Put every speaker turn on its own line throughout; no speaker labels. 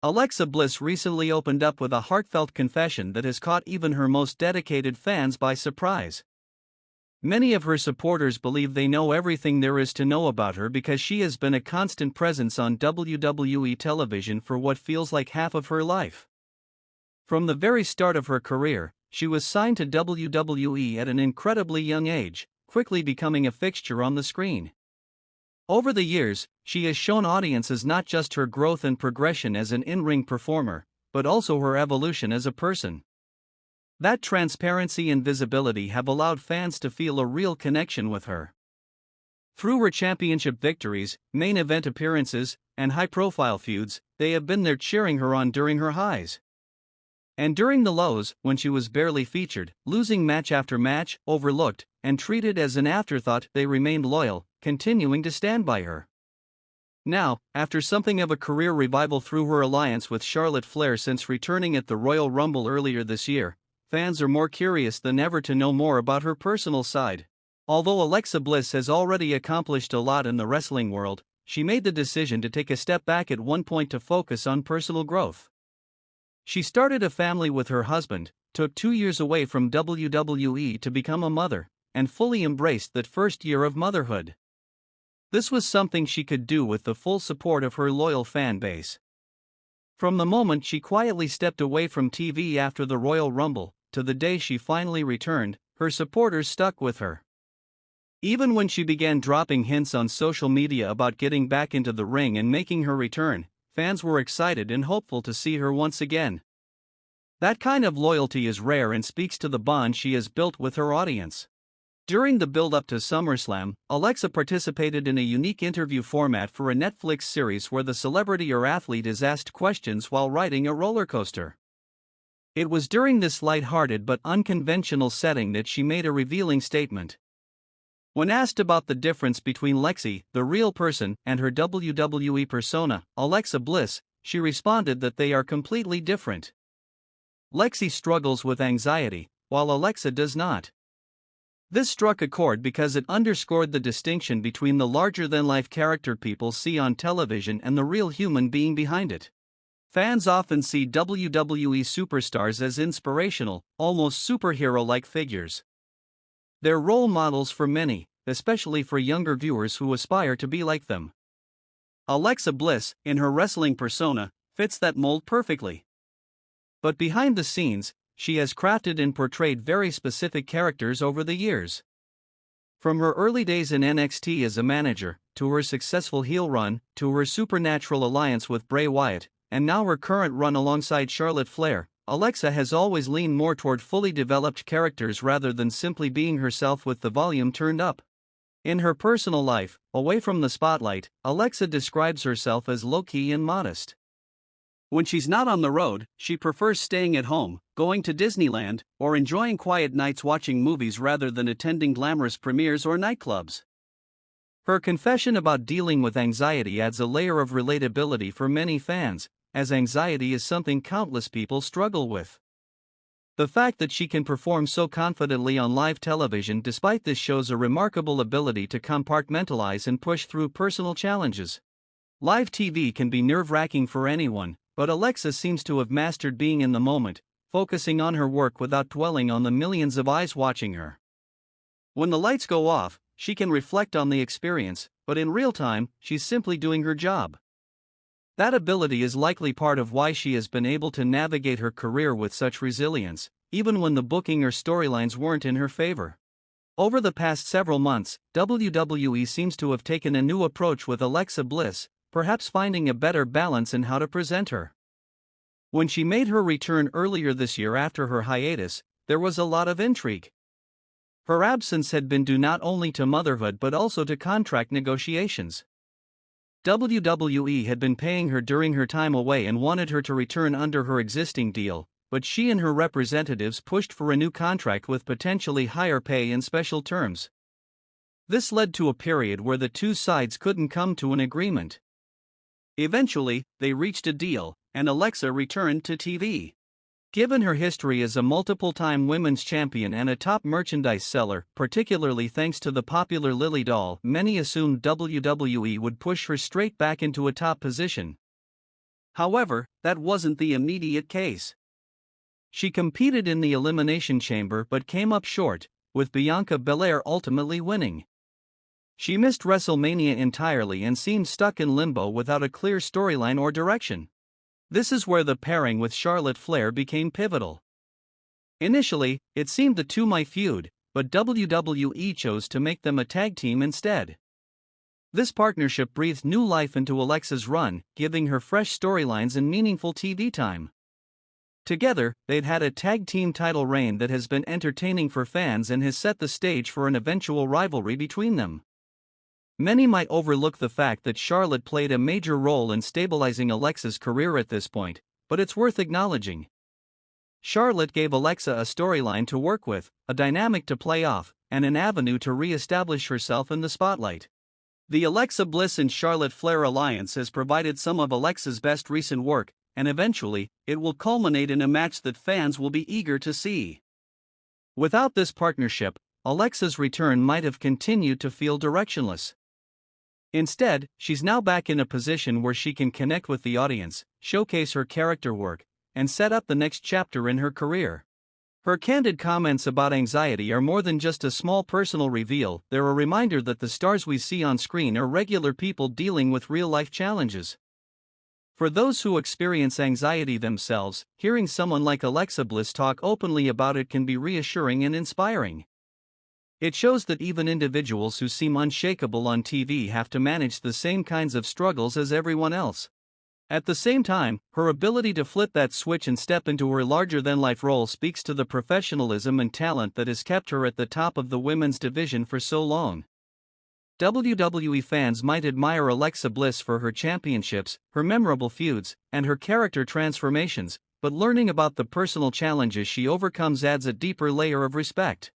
Alexa Bliss recently opened up with a heartfelt confession that has caught even her most dedicated fans by surprise. Many of her supporters believe they know everything there is to know about her because she has been a constant presence on WWE television for what feels like half of her life. From the very start of her career, she was signed to WWE at an incredibly young age, quickly becoming a fixture on the screen. Over the years, she has shown audiences not just her growth and progression as an in-ring performer, but also her evolution as a person. That transparency and visibility have allowed fans to feel a real connection with her. Through her championship victories, main event appearances, and high-profile feuds, they have been there cheering her on during her highs. And during the lows, when she was barely featured, losing match after match, overlooked, and treated as an afterthought, they remained loyal, continuing to stand by her. Now, after something of a career revival through her alliance with Charlotte Flair since returning at the Royal Rumble earlier this year, fans are more curious than ever to know more about her personal side. Although Alexa Bliss has already accomplished a lot in the wrestling world, she made the decision to take a step back at one point to focus on personal growth. She started a family with her husband, took 2 years away from WWE to become a mother, and fully embraced that first year of motherhood. This was something she could do with the full support of her loyal fan base. From the moment she quietly stepped away from TV after the Royal Rumble, to the day she finally returned, her supporters stuck with her. Even when she began dropping hints on social media about getting back into the ring and making her return, fans were excited and hopeful to see her once again. That kind of loyalty is rare and speaks to the bond she has built with her audience. During the build-up to SummerSlam, Alexa participated in a unique interview format for a Netflix series where the celebrity or athlete is asked questions while riding a roller coaster. It was during this light-hearted but unconventional setting that she made a revealing statement. When asked about the difference between Lexi, the real person, and her WWE persona, Alexa Bliss, she responded that they are completely different. Lexi struggles with anxiety, while Alexa does not. This struck a chord because it underscored the distinction between the larger-than-life character people see on television and the real human being behind it. Fans often see WWE superstars as inspirational, almost superhero-like figures. They're role models for many, especially for younger viewers who aspire to be like them. Alexa Bliss, in her wrestling persona, fits that mold perfectly. But behind the scenes, she has crafted and portrayed very specific characters over the years. From her early days in NXT as a manager, to her successful heel run, to her supernatural alliance with Bray Wyatt, and now her current run alongside Charlotte Flair, Alexa has always leaned more toward fully developed characters rather than simply being herself with the volume turned up. In her personal life, away from the spotlight, Alexa describes herself as low-key and modest. When she's not on the road, she prefers staying at home, going to Disneyland, or enjoying quiet nights watching movies rather than attending glamorous premieres or nightclubs. Her confession about dealing with anxiety adds a layer of relatability for many fans, as anxiety is something countless people struggle with. The fact that she can perform so confidently on live television despite this shows a remarkable ability to compartmentalize and push through personal challenges. Live TV can be nerve-wracking for anyone, but Alexa seems to have mastered being in the moment, focusing on her work without dwelling on the millions of eyes watching her. When the lights go off, she can reflect on the experience, but in real time, she's simply doing her job. That ability is likely part of why she has been able to navigate her career with such resilience, even when the booking or storylines weren't in her favor. Over the past several months, WWE seems to have taken a new approach with Alexa Bliss, perhaps finding a better balance in how to present her. When she made her return earlier this year after her hiatus, there was a lot of intrigue. Her absence had been due not only to motherhood but also to contract negotiations. WWE had been paying her during her time away and wanted her to return under her existing deal, but she and her representatives pushed for a new contract with potentially higher pay and special terms. This led to a period where the two sides couldn't come to an agreement. Eventually, they reached a deal, and Alexa returned to TV. Given her history as a multiple-time women's champion and a top merchandise seller, particularly thanks to the popular Lily doll, many assumed WWE would push her straight back into a top position. However, that wasn't the immediate case. She competed in the Elimination Chamber but came up short, with Bianca Belair ultimately winning. She missed WrestleMania entirely and seemed stuck in limbo without a clear storyline or direction. This is where the pairing with Charlotte Flair became pivotal. Initially, it seemed the two might feud, but WWE chose to make them a tag team instead. This partnership breathed new life into Alexa's run, giving her fresh storylines and meaningful TV time. Together, they'd had a tag team title reign that has been entertaining for fans and has set the stage for an eventual rivalry between them. Many might overlook the fact that Charlotte played a major role in stabilizing Alexa's career at this point, but it's worth acknowledging. Charlotte gave Alexa a storyline to work with, a dynamic to play off, and an avenue to re-establish herself in the spotlight. The Alexa Bliss and Charlotte Flair alliance has provided some of Alexa's best recent work, and eventually, it will culminate in a match that fans will be eager to see. Without this partnership, Alexa's return might have continued to feel directionless. Instead, she's now back in a position where she can connect with the audience, showcase her character work, and set up the next chapter in her career. Her candid comments about anxiety are more than just a small personal reveal, they're a reminder that the stars we see on screen are regular people dealing with real-life challenges. For those who experience anxiety themselves, hearing someone like Alexa Bliss talk openly about it can be reassuring and inspiring. It shows that even individuals who seem unshakable on TV have to manage the same kinds of struggles as everyone else. At the same time, her ability to flip that switch and step into her larger-than-life role speaks to the professionalism and talent that has kept her at the top of the women's division for so long. WWE fans might admire Alexa Bliss for her championships, her memorable feuds, and her character transformations, but learning about the personal challenges she overcomes adds a deeper layer of respect.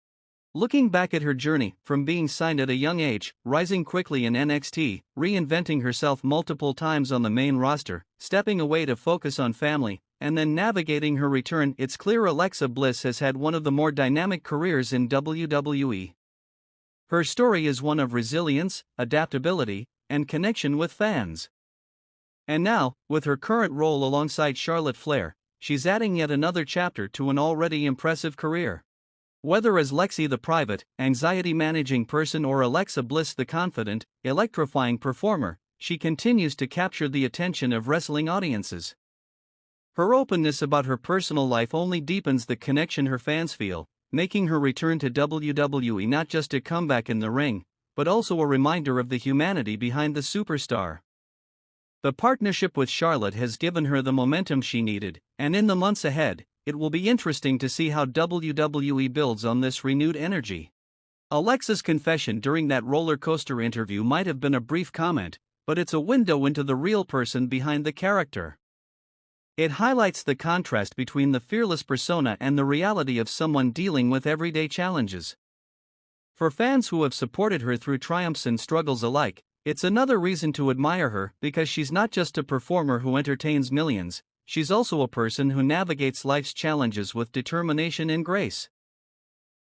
Looking back at her journey, from being signed at a young age, rising quickly in NXT, reinventing herself multiple times on the main roster, stepping away to focus on family, and then navigating her return, it's clear Alexa Bliss has had one of the more dynamic careers in WWE. Her story is one of resilience, adaptability, and connection with fans. And now, with her current role alongside Charlotte Flair, she's adding yet another chapter to an already impressive career. Whether as Lexi the private, anxiety-managing person or Alexa Bliss the confident, electrifying performer, she continues to capture the attention of wrestling audiences. Her openness about her personal life only deepens the connection her fans feel, making her return to WWE not just a comeback in the ring, but also a reminder of the humanity behind the superstar. The partnership with Charlotte has given her the momentum she needed, and in the months ahead, it will be interesting to see how WWE builds on this renewed energy. Alexa's confession during that roller coaster interview might have been a brief comment, but it's a window into the real person behind the character. It highlights the contrast between the fearless persona and the reality of someone dealing with everyday challenges. For fans who have supported her through triumphs and struggles alike, it's another reason to admire her because she's not just a performer who entertains millions. She's also a person who navigates life's challenges with determination and grace.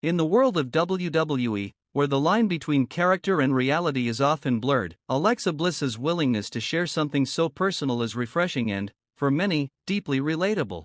In the world of WWE, where the line between character and reality is often blurred, Alexa Bliss's willingness to share something so personal is refreshing and, for many, deeply relatable.